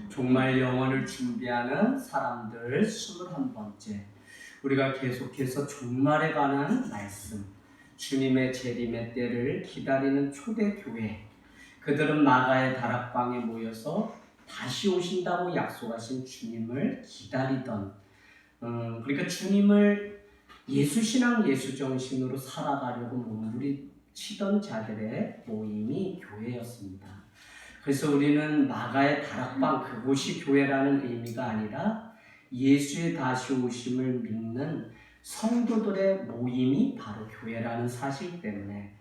종말 영원을 준비하는 사람들 21번째, 우리가 계속해서 종말에 관한 말씀, 주님의 재림의 때를 기다리는 초대교회, 그들은 마가의 다락방에 모여서 다시 오신다고 약속하신 주님을 기다리던, 그러니까 주님을 예수신앙 예수정신으로 살아가려고 몸부림치던 자들의 모임이 교회였습니다. 그래서 우리는 마가의 다락방, 그곳이 교회라는 의미가 아니라 예수의 다시 오심을 믿는 성도들의 모임이 바로 교회라는 사실 때문에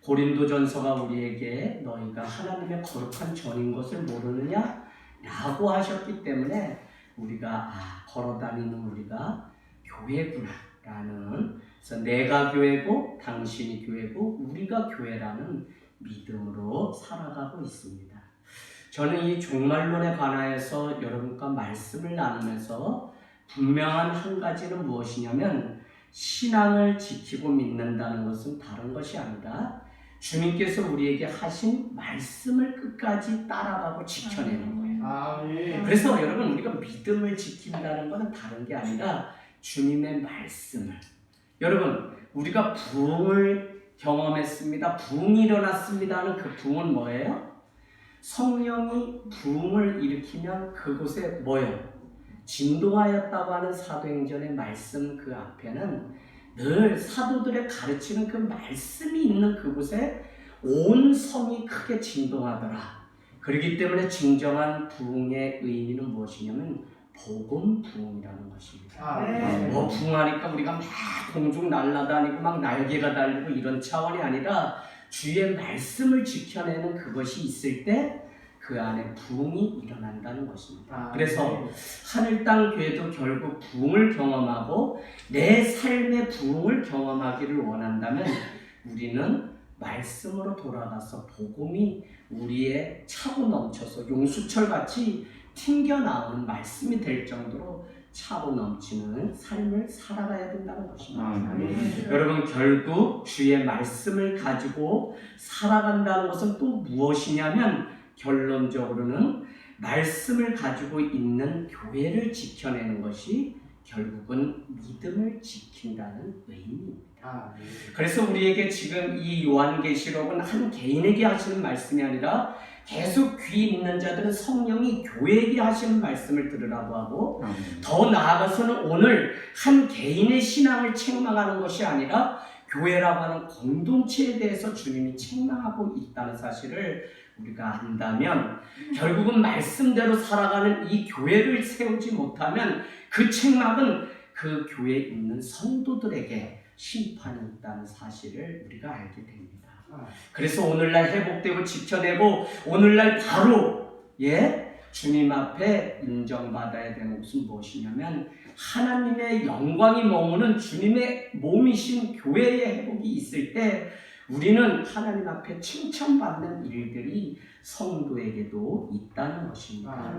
고린도전서가 우리에게 너희가 하나님의 거룩한 전인 것을 모르느냐? 라고 하셨기 때문에 우리가 걸어다니는 우리가 교회구나 라는, 그래서 내가 교회고 당신이 교회고 우리가 교회라는 믿음으로 살아가고 있습니다. 저는 이 종말론에 관하여서 여러분과 말씀을 나누면서 분명한 한 가지는 무엇이냐면, 신앙을 지키고 믿는다는 것은 다른 것이 아니라 주님께서 우리에게 하신 말씀을 끝까지 따라가고 지켜내는 거예요. 그래서 여러분, 우리가 믿음을 지킨다는 것은 다른 게 아니라 주님의 말씀을, 여러분 우리가 부흥을 경험했습니다, 부흥이 일어났습니다 하는 그 부흥은 뭐예요? 성령이 부흥을 일으키면 그곳에 뭐예요? 진동하였다고 하는 사도행전의 말씀 그 앞에는 늘 사도들의 가르치는 그 말씀이 있는 그곳에 온 성이 크게 진동하더라. 그렇기 때문에 진정한 부흥의 의미는 무엇이냐면 복음 부흥이라는 것입니다. 뭐 부흥하니까 우리가 막 공중 날아다니고 막 날개가 달리고 이런 차원이 아니라 주의 말씀을 지켜내는 그것이 있을 때 그 안에 부흥이 일어난다는 것입니다. 그래서 하늘 땅 교회도 결국 부흥을 경험하고 내 삶의 부흥을 경험하기를 원한다면 우리는 말씀으로 돌아가서 복음이 우리의 차고 넘쳐서 용수철같이 튕겨나오는 말씀이 될 정도로 차고 넘치는 삶을 살아가야 된다는 것입니다. 여러분, 결국 주의 말씀을 가지고 살아간다는 것은 또 무엇이냐면, 결론적으로는 말씀을 가지고 있는 교회를 지켜내는 것이 결국은 믿음을 지킨다는 의미입니다. 그래서 우리에게 지금 이 요한계시록은 한 개인에게 하시는 말씀이 아니라 계속 귀 있는 자들은 성령이 교회에게 하시는 말씀을 들으라고 하고, 더 나아가서는 오늘 한 개인의 신앙을 책망하는 것이 아니라 교회라고 하는 공동체에 대해서 주님이 책망하고 있다는 사실을 우리가 안다면, 결국은 말씀대로 살아가는 이 교회를 세우지 못하면 그 책망은 그 교회에 있는 성도들에게 심판이 있다는 사실을 우리가 알게 됩니다. 그래서 오늘날 회복되고 지켜내고 오늘날 바로 주님 앞에 인정받아야 되는 것은 무엇이냐면, 하나님의 영광이 머무는 주님의 몸이신 교회의 회복이 있을 때 우리는 하나님 앞에 칭찬받는 일들이 성도에게도 있다는 것입니다.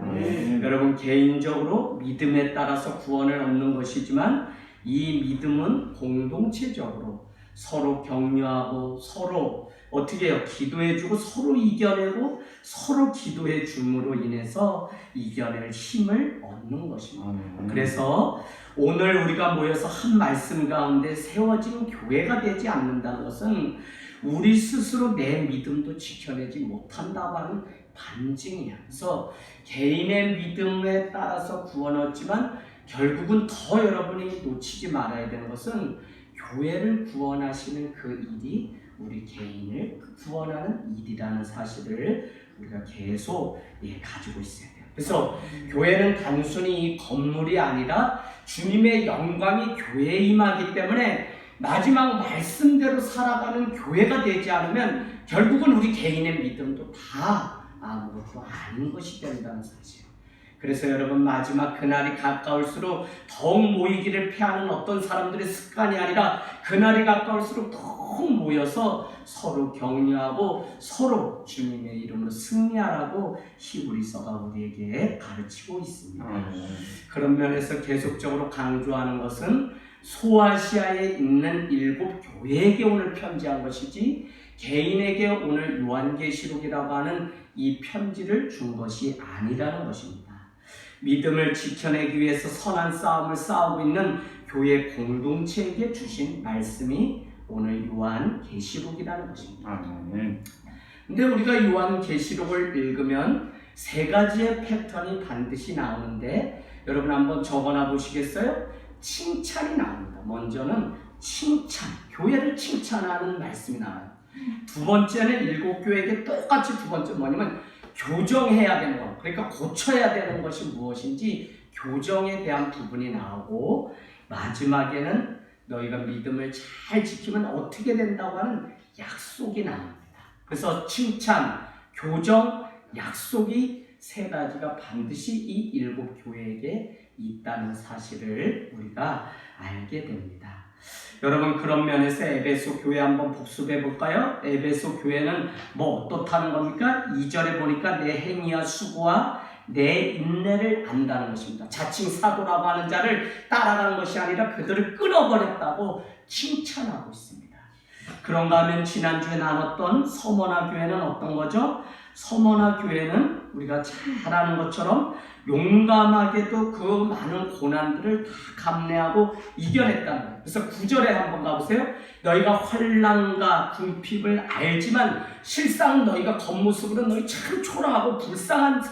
여러분, 개인적으로 믿음에 따라서 구원을 얻는 것이지만 이 믿음은 공동체적으로 서로 격려하고 서로 어떻게 해요? 기도해주고 서로 이겨내고 서로 기도해 줌으로 인해서 이겨낼 힘을 얻는 것입니다. 그래서 오늘 우리가 모여서 한 말씀 가운데 세워진 교회가 되지 않는다는 것은 우리 스스로 내 믿음도 지켜내지 못한다고 하는 반증이야. 그래서 개인의 믿음에 따라서 구원 얻지만 결국은 더 여러분이 놓치지 말아야 되는 것은 교회를 구원하시는 그 일이 우리 개인을 구원하는 일이라는 사실을 우리가 계속 가지고 있어야 돼요. 그래서 교회는 단순히 이 건물이 아니라 주님의 영광이 교회에 임하기 때문에 마지막 말씀대로 살아가는 교회가 되지 않으면 결국은 우리 개인의 믿음도 다 아무것도 아닌 것이 된다는 사실. 그래서 여러분, 마지막 그날이 가까울수록 더욱 모이기를 피하는 어떤 사람들의 습관이 아니라 그날이 가까울수록 더욱 모여서 서로 격려하고 서로 주님의 이름으로 승리하라고 히브리서가 우리에게 가르치고 있습니다. 그런 면에서 계속적으로 강조하는 것은 소아시아에 있는 7교회에게 오늘 편지한 것이지 개인에게 오늘 요한계시록이라고 하는 이 편지를 준 것이 아니라는 것입니다. 믿음을 지켜내기 위해서 선한 싸움을 싸우고 있는 교회 공동체에게 주신 말씀이 오늘 요한계시록이라는 것입니다. 근데 우리가 요한계시록을 읽으면 세 가지의 패턴이 반드시 나오는데 여러분 한번 적어놔 보시겠어요? 칭찬이 나옵니다. 먼저는 칭찬, 교회를 칭찬하는 말씀이 나와요. 두 번째는 일곱 교회에게 똑같이 두 번째 뭐냐면 교정해야 되는 것, 그러니까 고쳐야 되는 것이 무엇인지 교정에 대한 부분이 나오고 마지막에는 너희가 믿음을 잘 지키면 어떻게 된다고 하는 약속이 나옵니다. 그래서 칭찬, 교정, 약속이 세 가지가 반드시 이 일곱 교회에게 있다는 사실을 우리가 알게 됩니다. 여러분 그런 면에서 에베소 교회 한번 복습해 볼까요? 에베소 교회는 뭐 어떻다는 겁니까? 2절에 보니까 내 행위와 수고와 내 인내를 안다는 것입니다. 자칭 사도라고 하는 자를 따라가는 것이 아니라 그들을 끊어버렸다고 칭찬하고 있습니다. 그런가 하면 지난주에 나눴던 서머나 교회는 어떤 거죠? 서머나 교회는 우리가 잘 아는 것처럼 용감하게도 그 많은 고난들을 다 감내하고 이겨냈다는 거예요. 그래서 9절에 한번 가보세요. 너희가 환난과 궁핍을 알지만 실상 너희가 겉모습으로 너희 참 초라하고 불쌍한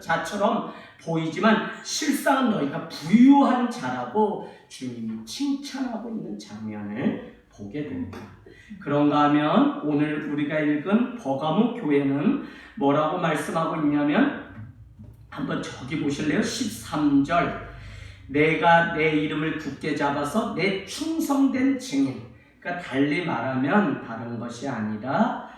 자처럼 보이지만 실상은 너희가 부유한 자라고 주님이 칭찬하고 있는 장면을 보게 됩니다. 그런가 하면 오늘 우리가 읽은 버가모 교회는 뭐라고 말씀하고 있냐면 한번 저기 보실래요? 13절 내가 내 이름을 굳게 잡아서 내 충성된 증인, 그러니까 달리 말하면 다른 것이 아니라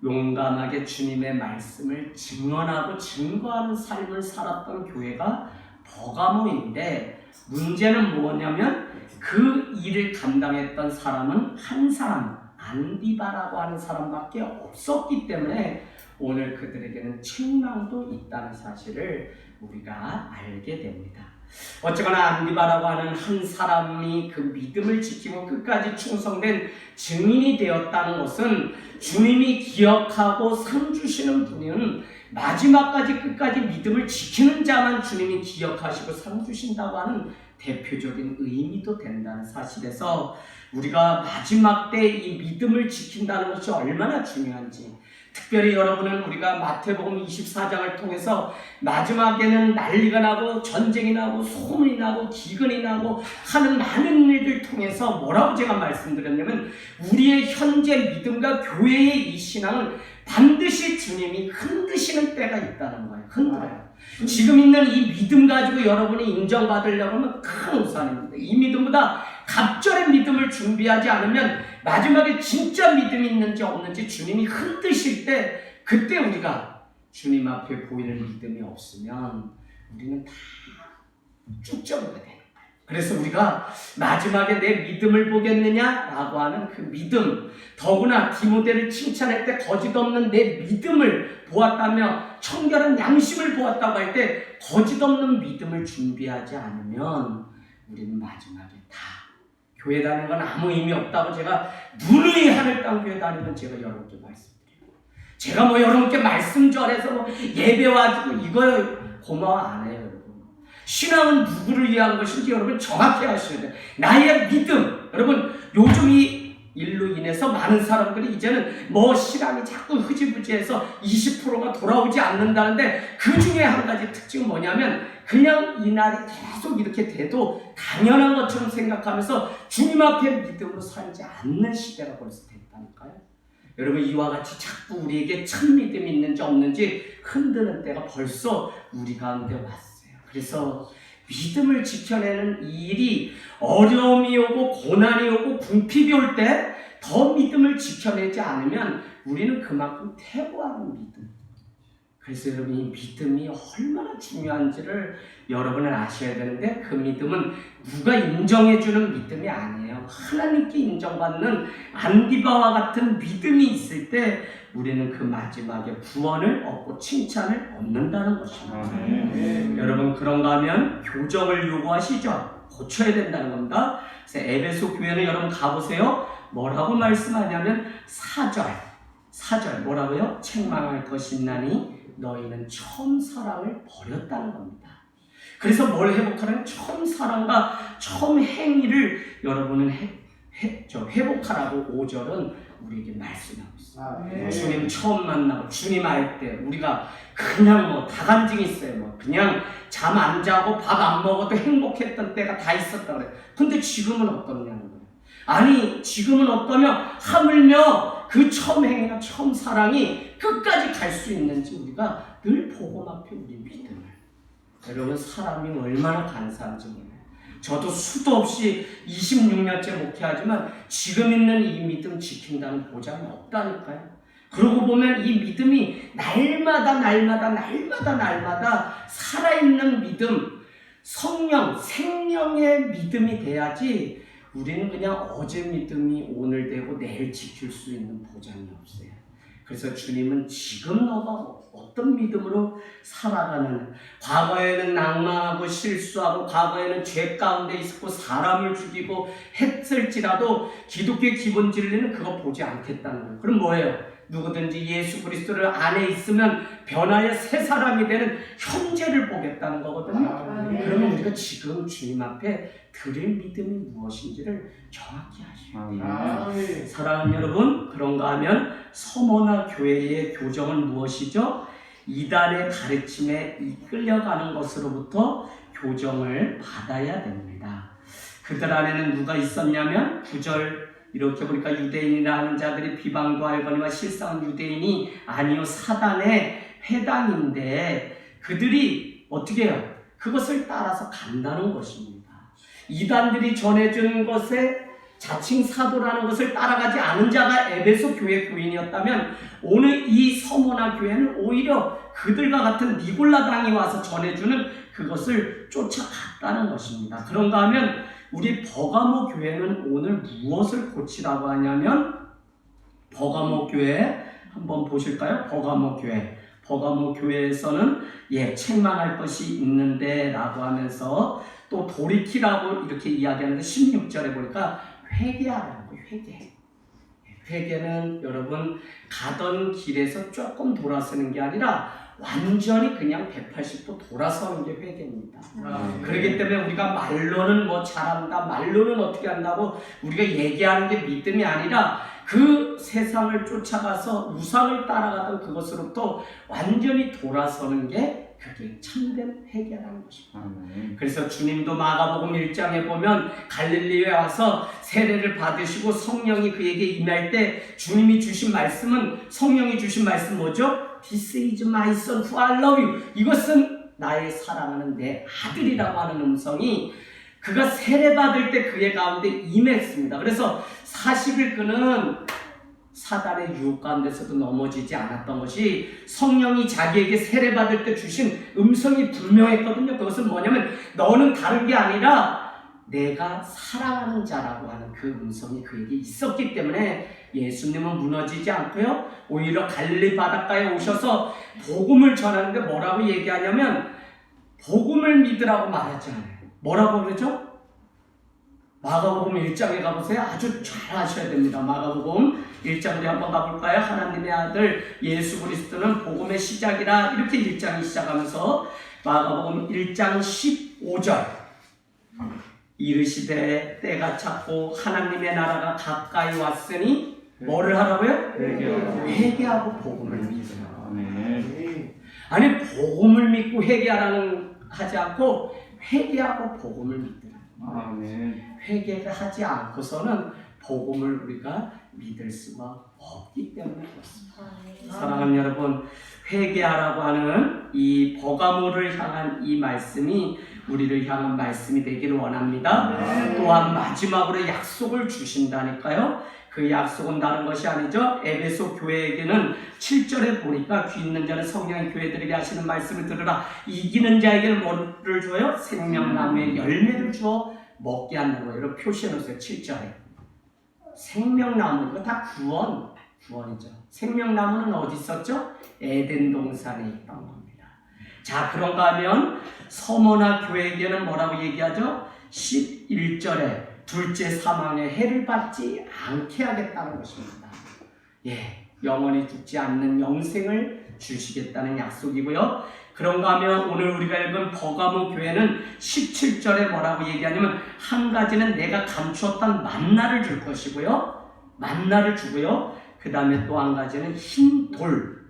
용감하게 주님의 말씀을 증언하고 증거하는 삶을 살았던 교회가 버가모인데 문제는 뭐냐면 그 일을 감당했던 사람은 한 사람, 안디바라고 하는 사람밖에 없었기 때문에 오늘 그들에게는 책망도 있다는 사실을 우리가 알게 됩니다. 어쨌거나 안디바라고 하는 한 사람이 그 믿음을 지키고 끝까지 충성된 증인이 되었다는 것은 주님이 기억하고 상 주시는 분은 마지막까지 끝까지 믿음을 지키는 자만 주님이 기억하시고 상 주신다고 하는 대표적인 의미도 된다는 사실에서 우리가 마지막 때 이 믿음을 지킨다는 것이 얼마나 중요한지, 특별히 여러분은 우리가 마태복음 24장을 통해서 마지막에는 난리가 나고 전쟁이 나고 소문이 나고 기근이 나고 하는 많은 일들 통해서 뭐라고 제가 말씀드렸냐면 우리의 현재 믿음과 교회의 이 신앙은 반드시 주님이 흔드시는 때가 있다는 거예요. 흔들어요. 지금 있는 이 믿음 가지고 여러분이 인정받으려고 하면 큰 우산입니다. 이 믿음보다 갑절의 믿음을 준비하지 않으면 마지막에 진짜 믿음이 있는지 없는지 주님이 흔드실 때 그때 우리가 주님 앞에 보이는 믿음이 없으면 우리는 다 쭉 져버려야 돼요. 그래서 우리가 마지막에 내 믿음을 보겠느냐라고 하는 그 믿음, 더구나 디모데를 칭찬할 때 거짓 없는 내 믿음을 보았다며 청결한 양심을 보았다고 할 때 거짓 없는 믿음을 준비하지 않으면 우리는 마지막에 다 교회 다니는 건 아무 의미 없다고 제가 누누이 하늘 땅 교회 다니면 제가 여러분께 말씀드려요. 제가 뭐 여러분께 말씀 전해서 뭐 예배 와주고 이거 고마워 안 해요. 신앙은 누구를 위한 것인지 여러분 정확히 아셔야 돼요. 나의 믿음. 여러분 요즘 이 일로 인해서 많은 사람들이 이제는 뭐 신앙이 자꾸 흐지부지해서 20%가 돌아오지 않는다는데 그 중에 한 가지 특징은 뭐냐면 그냥 이 날이 계속 이렇게 돼도 당연한 것처럼 생각하면서 주님 앞에 믿음으로 살지 않는 시대가 벌써 됐다니까요. 여러분 이와 같이 자꾸 우리에게 참 믿음이 있는지 없는지 흔드는 때가 벌써 우리 가운데 왔어요. 그래서 믿음을 지켜내는 이 일이 어려움이 오고 고난이 오고 궁핍이 올 때 더 믿음을 지켜내지 않으면 우리는 그만큼 퇴보하는 믿음. 그래서 여러분 이 믿음이 얼마나 중요한지를 여러분은 아셔야 되는데 그 믿음은 누가 인정해주는 믿음이 아니에요. 하나님께 인정받는 안디바와 같은 믿음이 있을 때 우리는 그 마지막에 구원을 얻고 칭찬을 얻는다는 것입니다. 여러분 그런가 하면 교정을 요구하시죠. 고쳐야 된다는 겁니다. 그래서 에베소 교회는 여러분 가보세요. 뭐라고 말씀하냐면 4절 뭐라고요? 책망할 것이 있나니 너희는 처음 사랑을 버렸다는 겁니다. 그래서 뭘 회복하라는 처음 사랑과 처음 행위를 여러분은 회복하라고 5절은 우리에게 말씀하고 있어요. 주님 처음 만나고 주님 알 때 우리가 그냥 뭐 다간증이 있어요. 뭐 그냥 잠 안 자고 밥 안 먹어도 행복했던 때가 다 있었다 그래요. 근데 지금은 어떠냐는 거예요. 아니 지금은 어떠며 하물며 그 처음 행위나 처음 사랑이 끝까지 갈 수 있는지 우리가 늘 복음 앞에 우리 믿음을. 여러분 사람이 얼마나 간사한지 몰라요. 저도 수도 없이 26년째 목회하지만 지금 있는 이 믿음 지킨다는 보장이 없다니까요. 그러고 보면 이 믿음이 날마다 살아있는 믿음, 성령, 생명의 믿음이 돼야지 우리는 그냥 어제 믿음이 오늘 되고 내일 지킬 수 있는 보장이 없어요. 그래서 주님은 지금 너가 어떤 믿음으로 살아가는, 과거에는 낭망하고 실수하고 과거에는 죄 가운데 있었고 사람을 죽이고 했을지라도 기독교의 기본 진리는 그거 보지 않겠다는 거예요. 그럼 뭐예요? 누구든지 예수 그리스도를 안에 있으면 변화의 새 사람이 되는 현재를 보겠다는 거거든요. 그러면 우리가 지금 주님 앞에 드릴 믿음이 무엇인지를 정확히 아셔요. 사랑하는 여러분, 그런가 하면 서머나 교회의 교정은 무엇이죠? 이단의 가르침에 이끌려가는 것으로부터 교정을 받아야 됩니다. 그들 안에는 누가 있었냐면 9절 이렇게 보니까 유대인이라 하는 자들이 비방도 알거니와 실상은 유대인이 아니요 사단의 회당인데 그들이 어떻게 해요? 그것을 따라서 간다는 것입니다. 이단들이 전해준 것에 자칭 사도라는 것을 따라가지 않은 자가 에베소 교회 교인이었다면 오늘 이 서머나 교회는 오히려 그들과 같은 니골라당이 와서 전해주는 그것을 쫓아갔다는 것입니다. 그런가 하면 우리 버가모 교회는 오늘 무엇을 고치라고 하냐면 버가모 교회 한번 보실까요? 버가모 교회에서는 책망할 것이 있는데 라고 하면서 또 돌이키라고 이렇게 이야기하는데 16절에 보니까 회개하라는 거예요. 회개는 여러분 가던 길에서 조금 돌아서는 게 아니라 완전히 그냥 180도 돌아서는 게 회개입니다. 그렇기 때문에 우리가 말로는 뭐 잘한다, 말로는 어떻게 한다고 우리가 얘기하는 게 믿음이 아니라 그 세상을 쫓아가서 우상을 따라가던 그것으로부터 완전히 돌아서는 게 그게 참된 회개라는 것입니다. 그래서 주님도 마가복음 1장에 보면 갈릴리에 와서 세례를 받으시고 성령이 그에게 임할 때 주님이 주신 말씀은 성령이 주신 말씀 뭐죠? This is my son who I love you. 이것은 나의 사랑하는 내 아들이라고 하는 음성이 그가 세례받을 때 그의 가운데 임했습니다. 그래서 40일 그는 사단의 유혹 가운데서도 넘어지지 않았던 것이 성령이 자기에게 세례받을 때 주신 음성이 분명했거든요. 그것은 뭐냐면 너는 다른 게 아니라 내가 사랑하는 자라고 하는 그 음성이 그에게 있었기 때문에 예수님은 무너지지 않고요. 오히려 갈릴리 바닷가에 오셔서 복음을 전하는데 뭐라고 얘기하냐면 복음을 믿으라고 말하지 않아요. 뭐라고 그러죠? 마가복음 1장에 가보세요. 아주 잘 아셔야 됩니다. 마가복음 1장에 한번 가볼까요? 하나님의 아들 예수 그리스도는 복음의 시작이라 이렇게 1장이 시작하면서 마가복음 1장 15절 이르시되 때가 찼고 하나님의 나라가 가까이 왔으니 뭐를 하라고요? 회개하고 복음을 믿으라. 아니 복음을 믿고 회개하라는 하지 않고 회개하고 복음을 믿으라. 회개를 하지 않고서는 복음을 우리가 믿을 수가 없기 때문에 그렇습니다. 사랑하는 여러분, 회개하라고 하는 이 버가모를 향한 이 말씀이 우리를 향한 말씀이 되기를 원합니다. 또한 마지막으로 약속을 주신다니까요. 그 약속은 다른 것이 아니죠. 에베소 교회에게는 7절에 보니까 귀 있는 자는 성령의 교회들에게 하시는 말씀을 들으라. 이기는 자에게는 뭐를 줘요? 생명나무의 열매를 주어 먹게 한다는 거예요. 이렇게 표시해놓으세요. 7절에 생명나무, 이거 다 구원이죠. 생명나무는 어디 있었죠? 에덴 동산에 있던 겁니다. 자, 그런가 하면 서머나 교회에게는 뭐라고 얘기하죠? 11절에 둘째 사망의 해를 받지 않게 하겠다는 것입니다. 영원히 죽지 않는 영생을 주시겠다는 약속이고요. 그런가 하면 오늘 우리가 읽은 버가모 교회는 17절에 뭐라고 얘기하냐면 한 가지는 내가 감추었던 만나를 줄 것이고요. 만나를 주고요. 그 다음에 또 한 가지는 힘돌을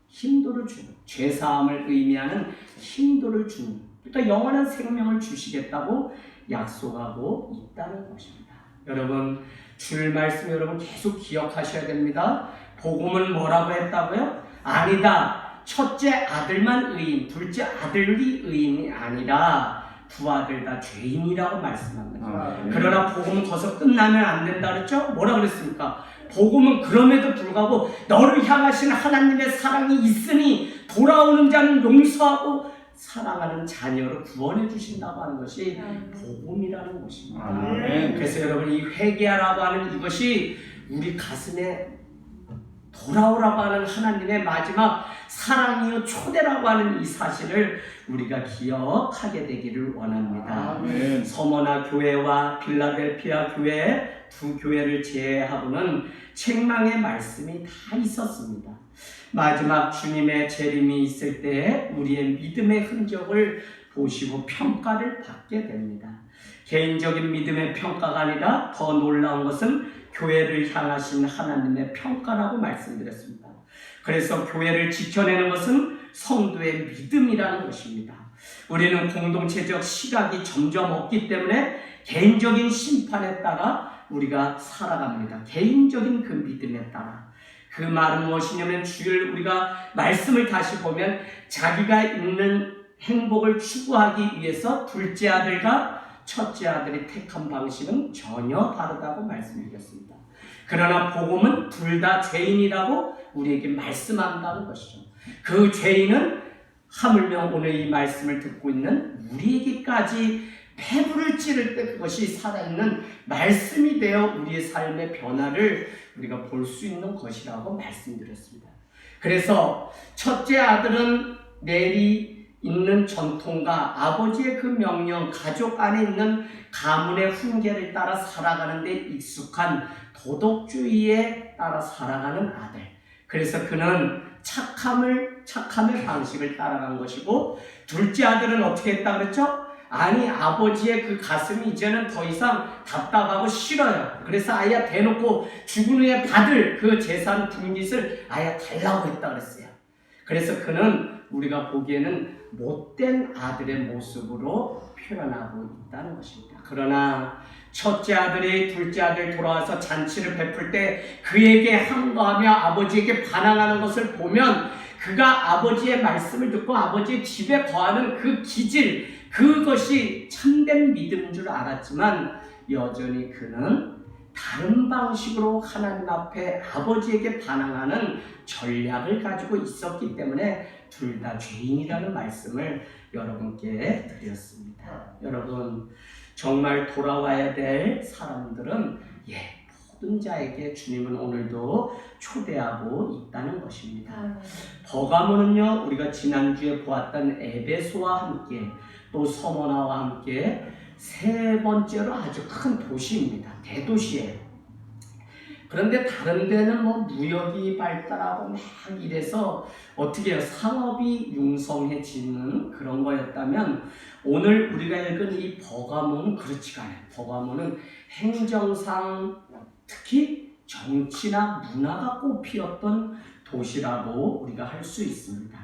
주고 죄사함을 의미하는 힘돌을 주는, 그러니까 영원한 생명을 주시겠다고 약속하고 있다는 것입니다. 여러분, 줄 말씀 여러분 계속 기억하셔야 됩니다. 복음은 뭐라고 했다고요? 아니다. 첫째 아들만 의인, 둘째 아들이 의인이 아니라 두 아들 다 죄인이라고 말씀합니다. 그러나 복음은 거기서 끝나면 안 된다 그랬죠? 뭐라 그랬습니까? 복음은 그럼에도 불구하고 너를 향하신 하나님의 사랑이 있으니 돌아오는 자는 용서하고 사랑하는 자녀로 구원해 주신다고 하는 것이 복음이라는 것입니다. 그래서 여러분, 이 회개하라고 하는 이것이 우리 가슴에 돌아오라고 하는 하나님의 마지막 사랑이요 초대라고 하는 이 사실을 우리가 기억하게 되기를 원합니다. 서머나 교회와 빌라델피아 교회 두 교회를 제외하고는 책망의 말씀이 다 있었습니다. 마지막 주님의 재림이 있을 때 우리의 믿음의 흔적을 보시고 평가를 받게 됩니다. 개인적인 믿음의 평가가 아니라 더 놀라운 것은 교회를 향하신 하나님의 평가라고 말씀드렸습니다. 그래서 교회를 지켜내는 것은 성도의 믿음이라는 것입니다. 우리는 공동체적 시각이 점점 없기 때문에 개인적인 심판에 따라 우리가 살아갑니다. 개인적인 그 믿음에 따라. 그 말은 무엇이냐면 주일 우리가 말씀을 다시 보면 자기가 있는 행복을 추구하기 위해서 둘째 아들과 첫째 아들이 택한 방식은 전혀 다르다고 말씀드렸습니다. 그러나 복음은 둘 다 죄인이라고 우리에게 말씀한다는 것이죠. 그 죄인은 하물며 오늘 이 말씀을 듣고 있는 우리에게까지 배부를 찌를 때 그것이 살아있는 말씀이 되어 우리의 삶의 변화를 우리가 볼 수 있는 것이라고 말씀드렸습니다. 그래서 첫째 아들은 내리 있는 전통과 아버지의 그 명령, 가족 안에 있는 가문의 훈계를 따라 살아가는 데 익숙한 도덕주의에 따라 살아가는 아들. 그래서 그는 착함의 방식을 따라간 것이고, 둘째 아들은 어떻게 했다 그랬죠? 아니, 아버지의 그 가슴이 이제는 더 이상 답답하고 싫어요. 그래서 아예 대놓고 죽은 후에 받을 그 재산 분깃을 아예 달라고 했다 그랬어요. 그래서 그는 우리가 보기에는 못된 아들의 모습으로 표현하고 있다는 것입니다. 그러나 첫째 아들이 둘째 아들 돌아와서 잔치를 베풀 때 그에게 항거하며 아버지에게 반항하는 것을 보면 그가 아버지의 말씀을 듣고 아버지의 집에 거하는 그 기질, 그것이 참된 믿음인 줄 알았지만 여전히 그는 다른 방식으로 하나님 앞에 아버지에게 반항하는 전략을 가지고 있었기 때문에 둘 다 죄인이라는 말씀을 여러분께 드렸습니다. 여러분, 정말 돌아와야 될 사람들은 모든 자에게 주님은 오늘도 초대하고 있다는 것입니다. 버가모는요, 우리가 지난주에 보았던 에베소와 함께 또 서머나와 함께 세 번째로 아주 큰 도시입니다. 대도시예요. 그런데 다른 데는 무역이 발달하고 막 이래서 어떻게 해요? 상업이 융성해지는 그런 거였다면 오늘 우리가 읽은 이 버가모는 그렇지가 않아요. 버가모는 행정상 특히 정치나 문화가 꽃피었던 도시라고 우리가 할 수 있습니다.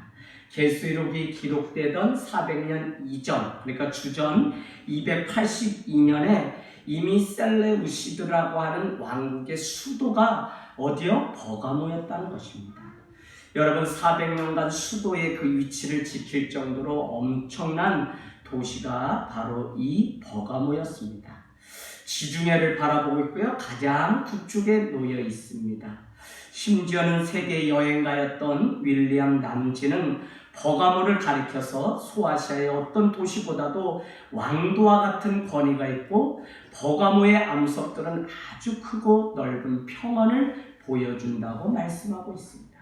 계수록이 기록되던 400년 이전, 그러니까 주전 282년에 이미 셀레우시드라고 하는 왕국의 수도가 어디요? 버가모였다는 것입니다. 여러분, 400년간 수도의 그 위치를 지킬 정도로 엄청난 도시가 바로 이 버가모였습니다. 지중해를 바라보고 있고요. 가장 북쪽에 놓여 있습니다. 심지어는 세계 여행가였던 윌리엄 남지는 버가모를 가리켜서 소아시아의 어떤 도시보다도 왕도와 같은 권위가 있고 버가모의 암석들은 아주 크고 넓은 평원을 보여준다고 말씀하고 있습니다.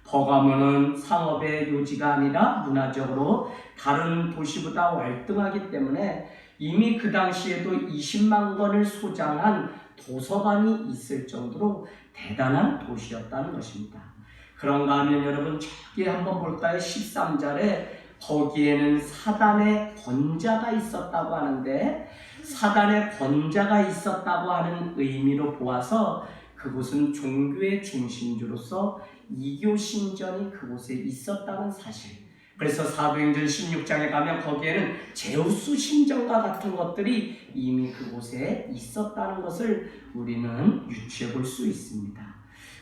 버가모는 상업의 요지가 아니라 문화적으로 다른 도시보다 월등하기 때문에 이미 그 당시에도 20만 권을 소장한 도서관이 있을 정도로 대단한 도시였다는 것입니다. 그런가 하면 여러분 저기 한번 볼까요? 13절에 거기에는 사단의 권자가 있었다고 하는데, 사단의 권자가 있었다고 하는 의미로 보아서 그곳은 종교의 중심지로서 이교 신전이 그곳에 있었다는 사실. 그래서 사도행전 16장에 가면 거기에는 제우스 신전과 같은 것들이 이미 그곳에 있었다는 것을 우리는 유추해 볼 수 있습니다.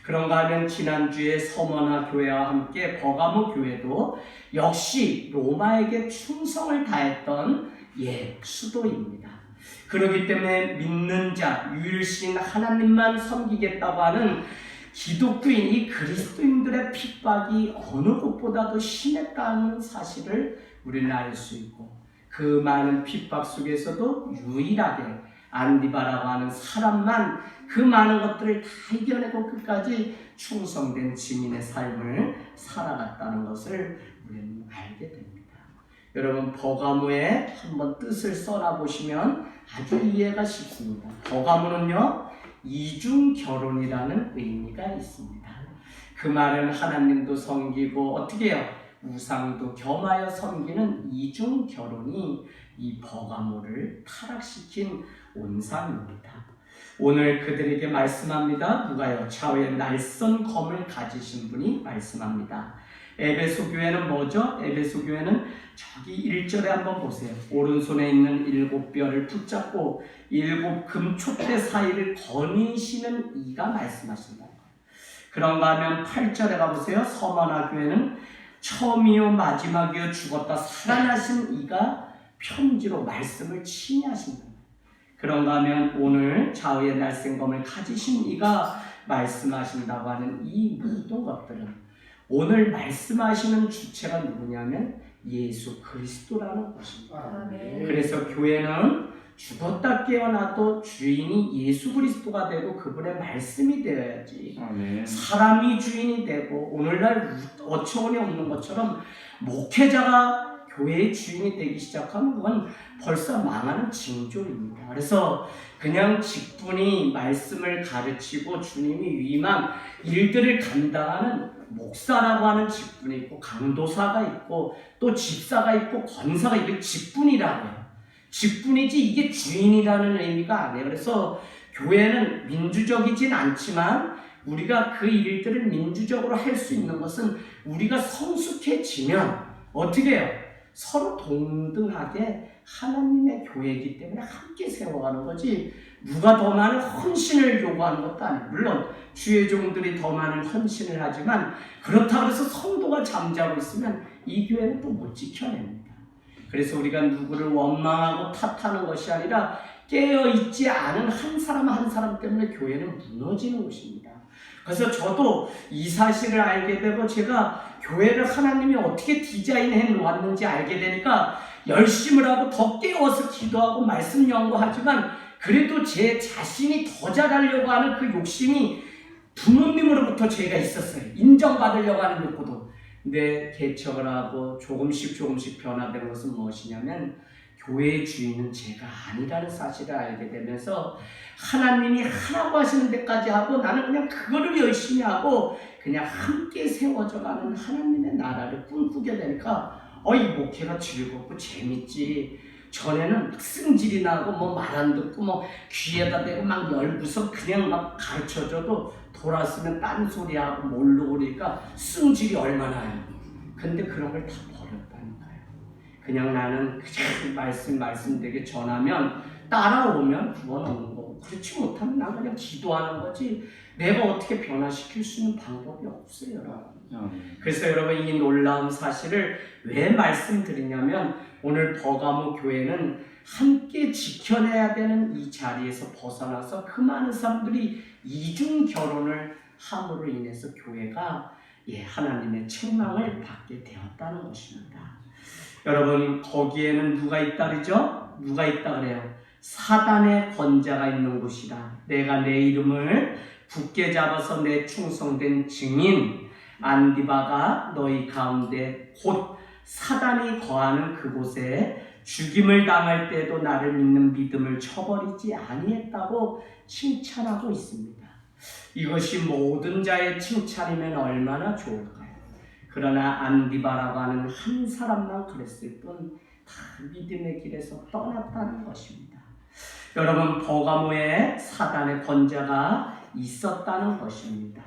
그런가 하면 지난주에 서머나 교회와 함께 버가모 교회도 역시 로마에게 충성을 다했던 수도입니다. 그렇기 때문에 믿는 자, 유일신 하나님만 섬기겠다고 하는 기독교인이 그리스도인들의 핍박이 어느 곳보다도 심했다는 사실을 우리는 알 수 있고, 그 많은 핍박 속에서도 유일하게 안디바라고 하는 사람만 그 많은 것들을 다 이겨내고 끝까지 충성된 증인의 삶을 살아갔다는 것을 우리는 알게 됩니다. 여러분, 버가모의 한번 뜻을 써놔보시면 아주 이해가 쉽습니다. 버가모는요, 이중 결혼이라는 의미가 있습니다. 그 말은 하나님도 섬기고 어떻게 해요? 우상도 겸하여 섬기는 이중 결혼이 이 버가모를 타락시킨 온상입니다. 오늘 그들에게 말씀합니다. 누가요? 좌우에 날선 검을 가지신 분이 말씀합니다. 에베소 교회는 뭐죠? 에베소 교회는 저기 1절에 한번 보세요. 오른손에 있는 7뼈를 붙잡고 7 금촛대 사이를 거니시는 이가 말씀하신다. 그런가 하면 8절에 가보세요. 서머나 교회는 처음이요 마지막이요 죽었다 살아나신 이가 편지로 말씀을 침해하신다. 그런가 하면 오늘 좌우에 날쌘 검을 가지신 이가 말씀하신다고 하는 이 모든 것들은 오늘 말씀하시는 주체가 누구냐면 예수 그리스도라는 것입니다. 아멘. 그래서 교회는 죽었다 깨어나도 주인이 예수 그리스도가 되고 그분의 말씀이 되어야지, 아멘. 사람이 주인이 되고 오늘날 어처구니 없는 것처럼 목회자가 교회의 주인이 되기 시작하면 그건 벌써 망하는 징조입니다. 그래서 그냥 직분이 말씀을 가르치고 주님이 위임한 일들을 감당하는 목사라고 하는 직분이 있고, 강도사가 있고, 또 집사가 있고, 권사가 있고, 직분이라고 해요. 직분이지 이게 주인이라는 의미가 아니에요. 그래서 교회는 민주적이진 않지만 우리가 그 일들을 민주적으로 할 수 있는 것은 우리가 성숙해지면 어떻게 해요? 서로 동등하게 하나님의 교회이기 때문에 함께 세워가는 거지, 누가 더 많은 헌신을 요구하는 것도 아니에요. 물론 주의 종들이 더 많은 헌신을 하지만 그렇다고 해서 성도가 잠자고 있으면 이 교회는 또 못 지켜냅니다. 그래서 우리가 누구를 원망하고 탓하는 것이 아니라 깨어있지 않은 한 사람 한 사람 때문에 교회는 무너지는 것입니다. 그래서 저도 이 사실을 알게 되고 제가 교회를 하나님이 어떻게 디자인해 놓았는지 알게 되니까 열심을 하고 더 깨워서 기도하고 말씀 연구하지만 그래도 제 자신이 더 잘하려고 하는 그 욕심이 부모님으로부터 제가 있었어요. 인정받으려고 하는 욕구도. 근데 개척을 하고 조금씩 변화된 것은 무엇이냐면 교회의 주인은 제가 아니라는 사실을 알게 되면서 하나님이 하라고 하시는 데까지 하고 나는 그냥 그거를 열심히 하고 그냥 함께 세워져가는 하나님의 나라를 꿈꾸게 되니까 이 목회가 즐겁고 재밌지. 전에는 막 승질이 나고 뭐 말 안 듣고 뭐 귀에다 대고 막 열고서 그냥 막 가르쳐줘도 돌았으면 딴소리하고 뭘로 그러니까 승질이 얼마나 해요. 근데 그런 걸 다 버렸다니까요. 그냥 나는 그냥 말씀되게 전하면 따라오면 그건 없는 거고, 그렇지 못하면 난 그냥 기도하는 거지 내가 어떻게 변화시킬 수 있는 방법이 없어요, 여러분. 그래서 여러분, 이 놀라운 사실을 왜 말씀드리냐면 오늘 버가모 교회는 함께 지켜내야 되는 이 자리에서 벗어나서 그 많은 사람들이 이중 결혼을 함으로 인해서 교회가 하나님의 책망을 받게 되었다는 것입니다. 여러분, 거기에는 누가 있다 그러죠? 누가 있다 그래요? 사단의 권자가 있는 곳이다. 내가 내 이름을 굳게 잡아서 내 충성된 증인 안디바가 너희 가운데 곧 사단이 거하는 그곳에 죽임을 당할 때도 나를 믿는 믿음을 쳐버리지 아니했다고 칭찬하고 있습니다. 이것이 모든 자의 칭찬이면 얼마나 좋을까요? 그러나 안디바라고 하는 한 사람만 그랬을 뿐 다 믿음의 길에서 떠났다는 것입니다. 여러분, 버가모에 사단의 권자가 있었다는 것입니다.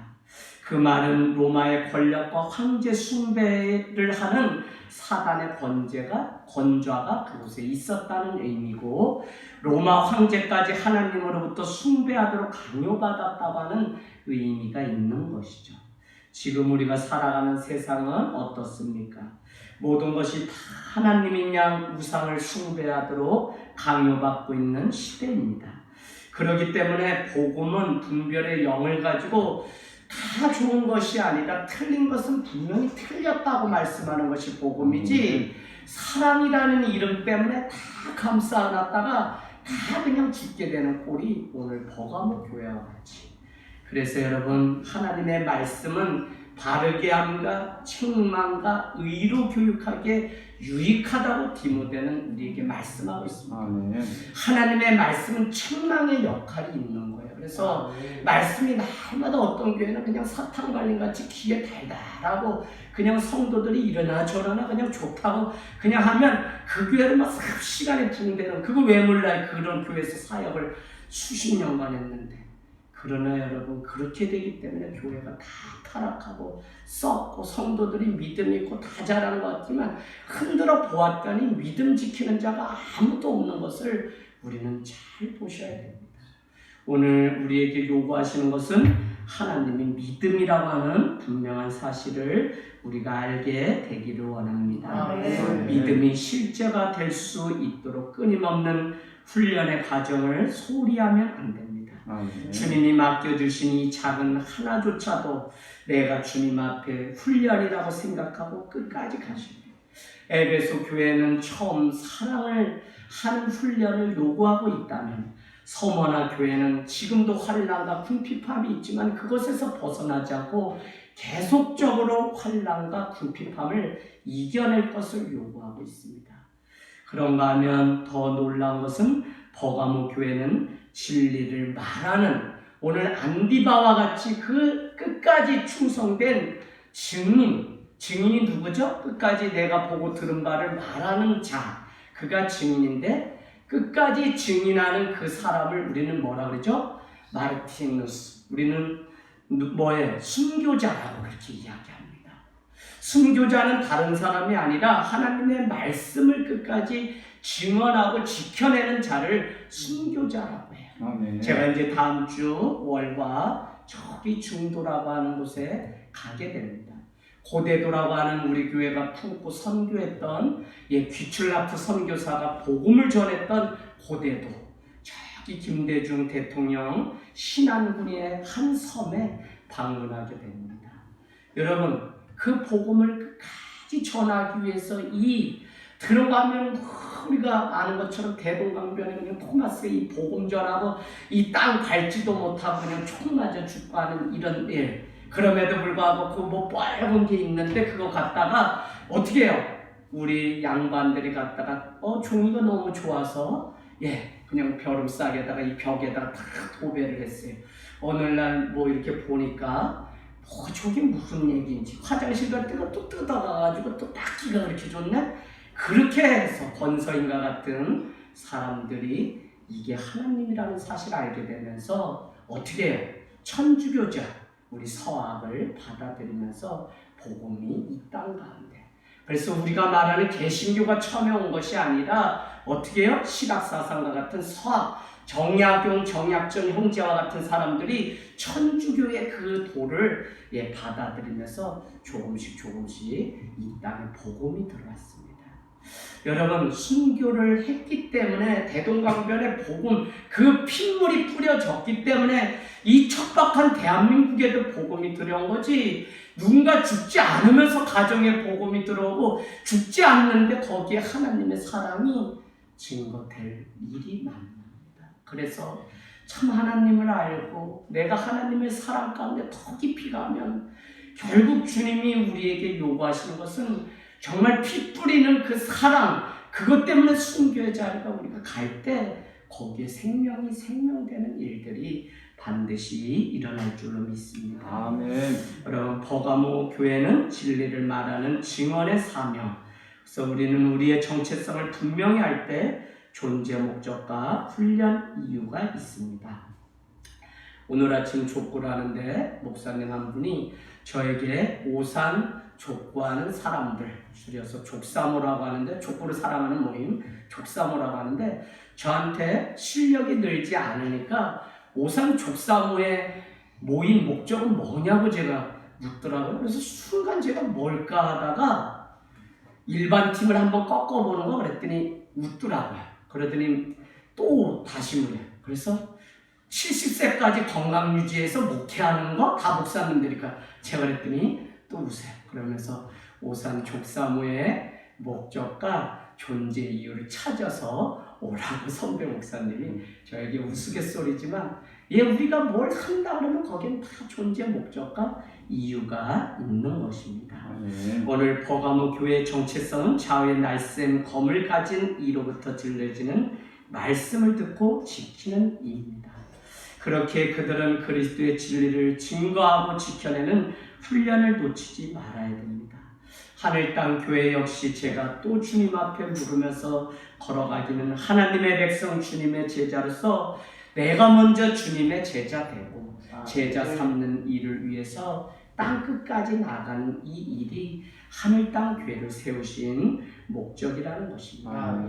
그 말은 로마의 권력과 황제 숭배를 하는 사단의 권좌가 그곳에 있었다는 의미고, 로마 황제까지 하나님으로부터 숭배하도록 강요받았다고 하는 의미가 있는 것이죠. 지금 우리가 살아가는 세상은 어떻습니까? 모든 것이 다 하나님인 양 우상을 숭배하도록 강요받고 있는 시대입니다. 그렇기 때문에 복음은 분별의 영을 가지고 다 좋은 것이 아니라 틀린 것은 분명히 틀렸다고 말씀하는 것이 복음이지, 사랑이라는 이름 때문에 다 감싸놨다가 다 그냥 죽게 되는 꼴이 오늘 버가모 교회와 같이. 그래서 여러분, 하나님의 말씀은 바르게 함과 책망과 의로 교육하기에 유익하다고 디모데는 우리에게 말씀하고 있습니다. 하나님의 말씀은 책망의 역할이 있는 거예요. 그래서 말씀이 날마다 어떤 교회는 그냥 사탕 발린 같이 귀에 달달하고 그냥 성도들이 이러나 저러나 그냥 좋다고 그냥 하면 그 교회를 막 삽시간에 붕대는, 그거 왜 몰라요? 그런 교회에서 사역을 수십 년간 했는데. 그러나 여러분, 그렇게 되기 때문에 교회가 다 타락하고 썩고 성도들이 믿음 있고 다 잘하는 것 같지만 흔들어 보았더니 믿음 지키는 자가 아무도 없는 것을 우리는 잘 보셔야 됩니다. 오늘 우리에게 요구하시는 것은 하나님의 믿음이라고 하는 분명한 사실을 우리가 알게 되기를 원합니다. 믿음이 실제가 될 수 있도록 끊임없는 훈련의 과정을 소홀히 하면 안 됩니다. 주님이 맡겨주신 이 작은 하나조차도 내가 주님 앞에 훈련이라고 생각하고 끝까지 가십니다. 에베소 교회는 처음 사랑을 하는 훈련을 요구하고 있다면, 서머나 교회는 지금도 환난과 궁핍함이 있지만 그것에서 벗어나지 않고 계속적으로 환난과 궁핍함을 이겨낼 것을 요구하고 있습니다. 그런가 하면 더 놀라운 것은 버가모 교회는 진리를 말하는, 오늘 안디바와 같이 그 끝까지 충성된 증인이 누구죠? 끝까지 내가 보고 들은 바를 말하는 자, 그가 증인인데 끝까지 증인하는 그 사람을 우리는 뭐라 그러죠? 마르티누스. 우리는 뭐예요? 순교자라고 그렇게 이야기합니다. 순교자는 다른 사람이 아니라 하나님의 말씀을 끝까지 증언하고 지켜내는 자를 순교자라고 해요. 제가 이제 다음 주 월화 저기 중도라고 하는 곳에 가게 됩니다. 고대도라고 하는 우리 교회가 품고 선교했던 귀출라프 선교사가 복음을 전했던 고대도, 저기 김대중 대통령 신안군의 한 섬에 방문하게 됩니다. 여러분, 그 복음을 끝까지 전하기 위해서 들어가면 우리가 아는 것처럼 대동강변에 그냥 토마스의 이 복음 전하고 이 땅 밟지도 못하고 그냥 총 맞아 죽고 하는 이런 일. 그럼에도 불구하고 그 뭐 빨간 게 있는데 그거 갖다가 어떻게 해요? 우리 양반들이 갖다가 종이가 너무 좋아서 그냥 벼름싸개다가 이 벽에다가 다 도배를 했어요. 오늘날 뭐 이렇게 보니까 저게 무슨 얘기인지 화장실 갈 때가 또 뜯어가가지고 또 닦기가 그렇게 좋네? 그렇게 해서 권서인과 같은 사람들이 이게 하나님이라는 사실을 알게 되면서 어떻게 해요? 천주교자 우리 서학을 받아들이면서 복음이 이 땅 가운데. 그래서 우리가 말하는 개신교가 처음에 온 것이 아니라 어떻게 해요? 실학사상과 같은 서학, 정약용, 정약전 형제와 같은 사람들이 천주교의 그 도를 받아들이면서 조금씩 이 땅에 복음이 들어왔습니다. 여러분, 순교를 했기 때문에 대동강변에 복음, 그 핏물이 뿌려졌기 때문에 이 척박한 대한민국에도 복음이 들어온 거지, 누군가 죽지 않으면서 가정에 복음이 들어오고 죽지 않는데 거기에 하나님의 사랑이 증거될 일이 많습니다. 그래서 참 하나님을 알고 내가 하나님의 사랑 가운데 더 깊이 가면 결국 주님이 우리에게 요구하시는 것은 정말 피 뿌리는 그 사랑, 그것 때문에 순교의 자리가 우리가 갈 때 거기에 생명이 생명되는 일들이 반드시 일어날 줄로 믿습니다. 아멘. 여러분, 버가모 교회는 진리를 말하는 증언의 사명. 그래서 우리는 우리의 정체성을 분명히 할 때 존재 목적과 훈련 이유가 있습니다. 오늘 아침 족구를 하는데 목사님 한 분이 저에게 오산 족구하는 사람들, 줄여서 족사모라고 하는데, 족구를 사랑하는 모임 족사모라고 하는데, 저한테 실력이 늘지 않으니까 오산 족사모의 모임 목적은 뭐냐고 제가 묻더라고요. 그래서 순간 제가 뭘까 하다가 일반 팀을 한번 꺾어보는 거 그랬더니 웃더라고요. 그러더니 또 다시 물어요. 그래서 70세까지 건강 유지해서 목회하는 거 다 목사님들이니까 제가 그랬더니 또 웃어요. 그러면서 오산 족사모의 목적과 존재 이유를 찾아서 오라고 선배 목사님이 저에게 우스갯소리지만, 우리가 뭘 한다 그러면 거기엔 다 존재 목적과 이유가 있는 것입니다. 오늘 버가모 교회의 정체성은 좌우의 날쌘 검을 가진 이로부터 들려지는 말씀을 듣고 지키는 이입니다. 그렇게 그들은 그리스도의 진리를 증거하고 지켜내는 훈련을 놓치지 말아야 됩니다. 하늘 땅 교회 역시 제가 또 주님 앞에 물으면서 걸어가기는 하나님의 백성 주님의 제자로서 내가 먼저 주님의 제자 되고 제자 삼는 일을 위해서 땅 끝까지 나가는 이 일이 하늘 땅 교회를 세우신 목적이라는 것입니다.